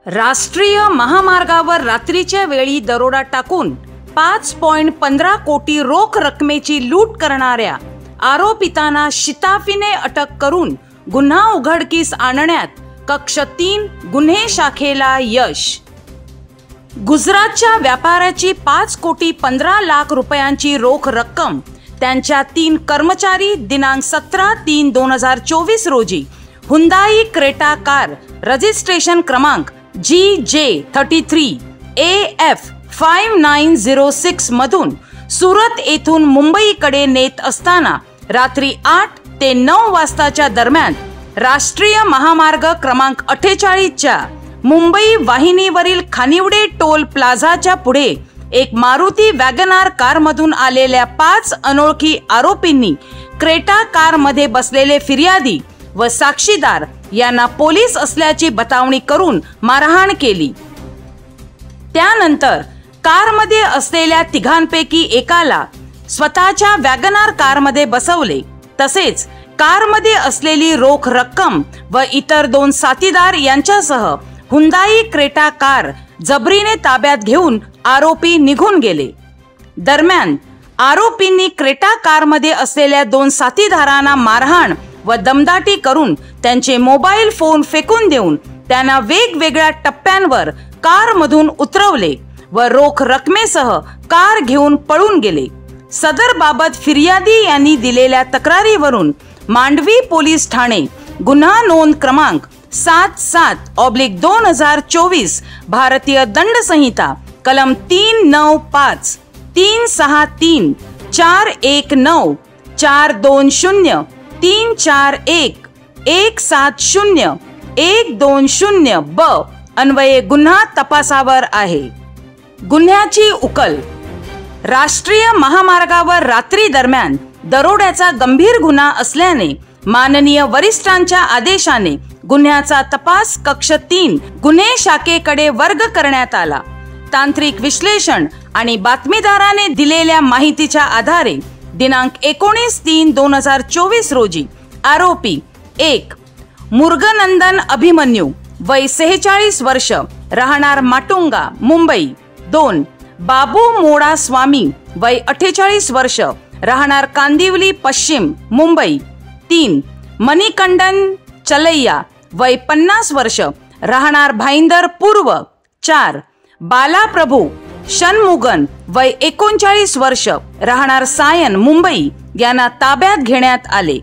राष्ट्रीय महामार्गावर रात्रीच्या वेळी दरोडा टाकून 5.15 कोटी रोख रकमेची लूट करणाऱ्या आरोपितांना शिताफीने अटक करून गुन्हा उघडकीस आणण्यात कक्ष 3 गुन्हे शाखेला यश। गुजरातच्या व्यापाऱ्याची 5.15 कोटी रुपयांची रोख रक्कम त्यांच्या 3 कर्मचारी दिनांक 17/3/2024 रोजी हुंदाई क्रेटा कार रजिस्ट्रेशन क्रमांक GJ33AF5906 मधून सुरत येथून मुंबईकडे नेत असताना रात्री 8 ते 9 वाजताच्या दरम्यान राष्ट्रीय महामार्ग क्रमांक 48 च्या मुंबई वाहिनीवरील खानिवडे टोल प्लाझाच्या पुढे एक मारुती वॅगनार कारमधून आलेल्या 5 अनोळखी आरोपींनी क्रेटा कारमध्ये बसलेले फिर्यादी व साक्षीदार यांना पोलीस असल्याची बतावणी करून मारहाण केली। त्यानंतर कारमध्ये असलेल्या तिघांपैकी एकाला स्वतःच्या वॅगनार कारमध्ये बसवले, तसेच कारमध्ये असलेली रोख रक्कम व इतर 2 साथीदार यांच्यासह हुंदाई क्रेटा कार जबरीने ताब्यात घेऊन आरोपी निघून गेले। दरम्यान आरोपींनी क्रेटा कारमध्ये असलेल्या 2 साथीदारांना मारहाण व दमदाटी करून त्यांचे मोबाईल फोन फेकून देऊन त्यांना वेगवेगळ्या टप्प्यांवर कारमधून उतरवले व रोख रकमेसह कार घेऊन पळून गेले। सदर बाबत फिर्यादी यांनी दिलेल्या तक्रारीवरून मांडवी पोलीस ठाणे गुन्हा नोंद क्रमांक 77/2024 भारतीय दंड संहिता कलम 395 363 419 420 341 170 120 ब अन्वये गुन्हा तपासावर आहे। गुन्ह्याची उकल। राष्ट्रीय महामार्गावर रात्री दरम्यान दरोड्याचा गंभीर गुन्हा असल्याने माननीय वरिष्ठांच्या आदेशाने गुन्ह्याचा तपास कक्ष 3 गुन्हे शाखेकडे वर्ग करण्यात आला। तांत्रिक विश्लेषण आणि बातमीदाराने दिलेल्या माहितीच्या आधारे दिनांक 19/3/2024 रोजी आरोपी 1 मुर्गनंदन अभिमन्यू वय 46 वर्ष राहणार माटुंगा मुंबई, 2 बाबू मोडा स्वामी वय 48 वर्ष राहणार कांदिवली पश्चिम मुंबई, 3 मणिकंदन चलैया वय 50 वर्ष राहणार भाईंदर पूर्व, 4 बालाप्रभू शनमुगन वय 39 वर्ष राहणार सायन मुंबई यांना ताब्यात घेण्यात आले।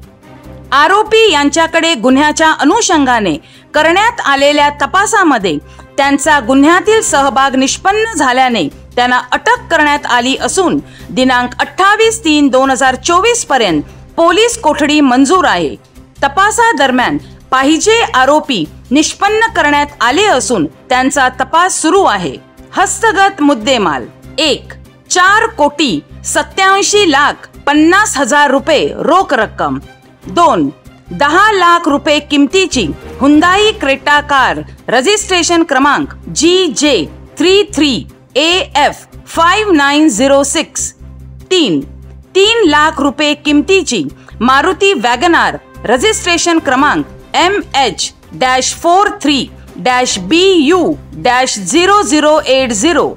आरोपी यांच्याकडे गुन्ह्याच्या अनुषंगाने करण्यात आलेल्या तपासामध्ये त्यांचा गुन्ह्यातील सहभाग निष्पन्न झाल्याने त्यांना अटक करण्यात आली असून दिनांक 28/3/2024 पर्यंत पोलीस कोठडी मंजूर आहे। तपासादरम्यान पाहिजे आरोपी निष्पन्न करण्यात आले असून त्यांचा तपास सुरू आहे। हस्तगत मुद्देमाल 1 4,87,50,000 रुपये रोख रक्कम, 2 10 लाख रुपये किमतीची हुंदाई क्रेटा कार रजिस्ट्रेशन क्रमांक GJ33AF5906, 3 लाख रुपये किमतीची मारुती वॅगनार रजिस्ट्रेशन क्रमांक MH-43-BU-0080,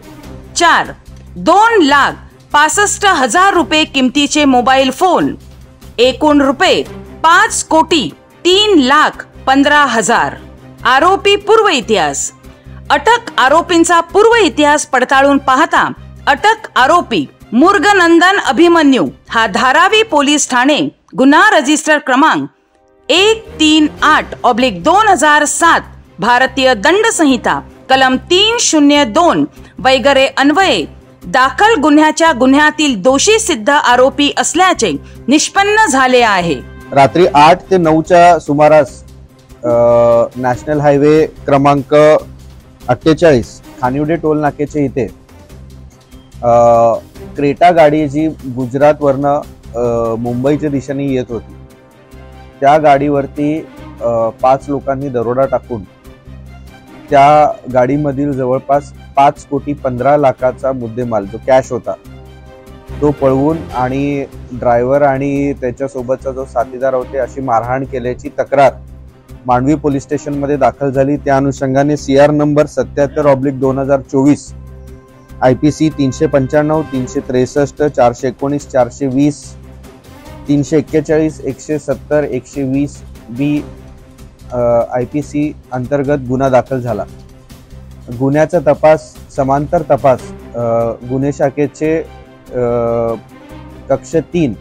4 2,65,000 रुपये किमतीचे मोबाईल फोन, एकूण रुपये 5,03,15,000। आरोपी पूर्व इतिहास। अटक आरोपींचा पूर्व इतिहास पडताळून पाहता अटक आरोपी मुर्गनंदन अभिमन्यू हा धारावी पोलीस ठाणे गुन्हा रजिस्टर क्रमांक 138/2007 भारतीय दंड संहिता कलम 302 वगैरे अन्वये दाखल गुन्ह्यातील दोषी सिद्ध आरोपी असल्याचे निष्पन्न झाले आहे। रात्री 8 ते 9च्या सुमारास नॅशनल हायवे क्रमांक 48 खानिवडे टोल नाक्याच्या इथे क्रेटा गाडी जी गुजरातवरनं मुंबईच्या दिशेने येत होती, त्या गाडीवरती 5 लोकांनी दरोडा टाकून त्या गाडीमधील जवळपास 5,15,00,000चा मुद्देमाल जो कॅश होता तो पळवून आणि ड्रायव्हर आणि त्याच्यासोबतचा जो साथीदार होते अशी मारहाण केल्याची तक्रार मांडवी पोलीस स्टेशन मध्ये दाखल झाली। त्या अनुषंगाने CR number 77/2024 IPC 395, 363, 419, 420, 341, 170, 120 B IPC अंतर्गत गुन्हा दाखल झाला। गुन्ह्याचा तपास समांतर तपास गुन्हे शाखेचे कक्ष 3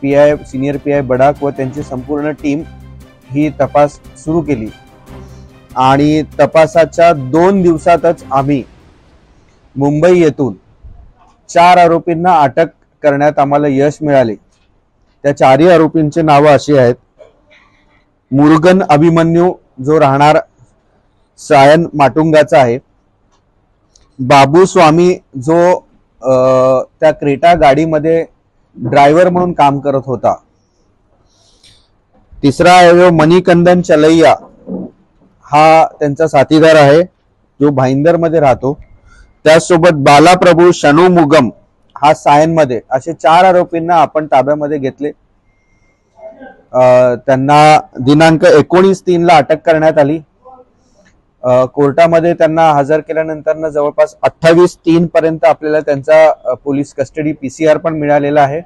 PI सिनियर PI बडाक व त्यांची संपूर्ण टीम ही तपास सुरू केली आणि तपासाच्या 2 दिवसातच आम्ही मुंबई येथून 4 आरोपींना अटक करण्यात आम्हाला यश मिळाले। त्या 4 आरोपींचे नाव अशी आहेत: मुरुगन अभिमन्यू जो राहणार सायन माटुंगाचा आहे, बाबू स्वामी जो त्या क्रेटा गाडीमध्ये ड्रायव्हर म्हणून काम करत होता, तिसरा आहे मणिकंदन चलैया हा त्यांचा साथीदार आहे जो भाईंदर मध्ये राहतो, त्यासोबत बालाप्रभू शनुमुगम हा सायन मध्ये। असे 4 आरोपींना आपण ताब्यामध्ये घेतले। त्यांना दिनांक 19/3 ला अटक करण्यात आली। कोर्टामध्ये त्यांना हजर केल्यानंतर जवळपास 28/3 पर्यंत आपल्याला त्यांचा पोलीस कस्टडी PCR पण मिळालेला आहे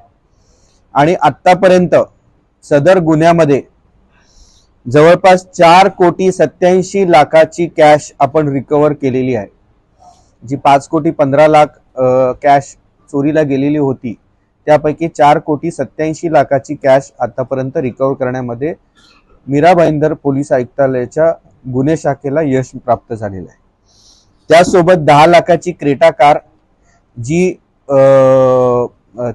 आणि आतापर्यंत सदर गुन्ह्यामध्ये जवळपास 4,87,00,000 कॅश आपण रिकव्हर केलेली आहे। जी 5,15,00,000 कॅश चोरीला गेलेली होती त्यापैकी 4,87,00,000 कॅश आतापर्यंत रिकव्हर करण्यामध्ये मीरा भाईंदर पोलीस आयुक्तालयाच्या गुन्हे शाखेला यश प्राप्त झालेलं आहे। त्यासोबत 10 लाखाची क्रेटा कार जी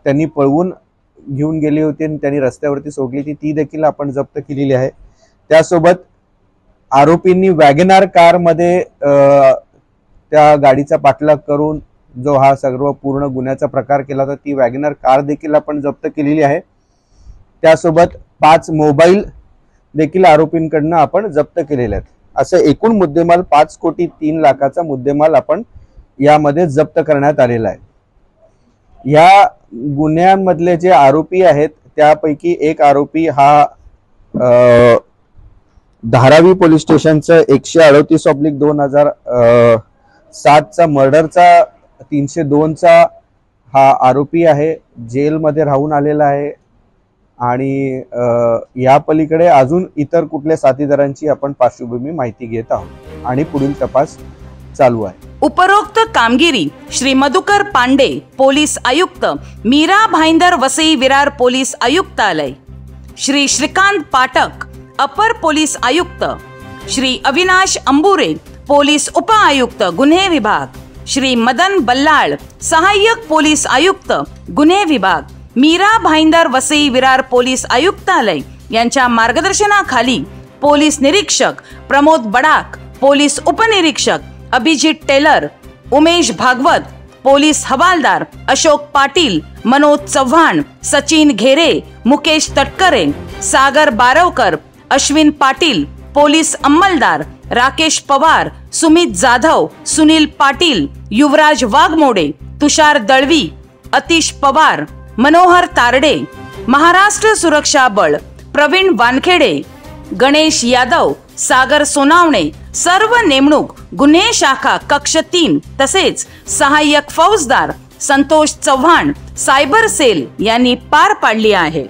त्यांनी पळवून घेऊन गेली होती आणि त्यांनी रस्त्यावरती सोडली ती देखील आपण जप्त केलेली आहे। त्यासोबत आरोपींनी वॅगनार कार मध्ये त्या गाडीचा पाठलाग करून जो हा सर्व पूर्ण गुन्ह्याचा प्रकार केला तर ती वॅगनार कार देखील आपण जप्त केलेली आहे। त्यासोबत 5 मोबाईल देखील आरोपींकडून आपण जप्त केलेले आहेत। असे एकूण मुद्देमाल 5,03,00,000चा मुद्देमाल आपण यामध्ये जप्त करण्यात आलेला आहे। या गुन्ह्यामधले जे आरोपी आहेत त्यापैकी एक आरोपी हा धारावी पोलीस स्टेशनचं 138/2007चा मर्डरचा 302चा हा आरोपी आहे, जेलमध्ये राहून आलेला आहे आणि या पलीकडे अजून इतर कुठल्या साथीदारांची आपण पार्श्वभूमी माहिती घेत आहोत आणि पुढील तपास चालू आहे। उपरोक्त कामगिरी श्री मधुकर पांडे पोलीस आयुक्त, मीरा भाईंदर वसई विरार पोलीस आयुक्तालय, श्री श्रीकांत पाठक अपर पोलीस आयुक्त, श्री अविनाश अंबुरे पोलीस उप आयुक्त गुन्हे विभाग, श्री मदन बल्लाळ सहाय्यक पोलीस आयुक्त गुन्हे विभाग, मीरा भाईंदर वसई विरार पोलीस आयुक्तालय यांच्या मार्गदर्शनाखाली पोलीस निरीक्षक प्रमोद बडाक, पोलीस उपनिरीक्षक अभिजित टेलर, उमेश भागवत पोलीस हवालदार, अशोक पाटील, मनोज चव्हाण, सचिन घेरे, मुकेश तटकरे, सागर बारवकर, अश्विन पाटील पोलीस अंमलदार, राकेश पवार, सुमित जाधव, सुनील पाटील, युवराज वाघमोडे, तुषार दळवी, अतिश पवार, मनोहर तारडे, महाराष्ट्र सुरक्षा बळ प्रवीण वानखेडे, गणेश यादव, सागर सोनावणे सर्व नेमणूक गुन्हे शाखा कक्ष 3 तसेच सहाय्यक फौजदार संतोष चव्हाण सायबर सेल यांनी पार पाडली आहे।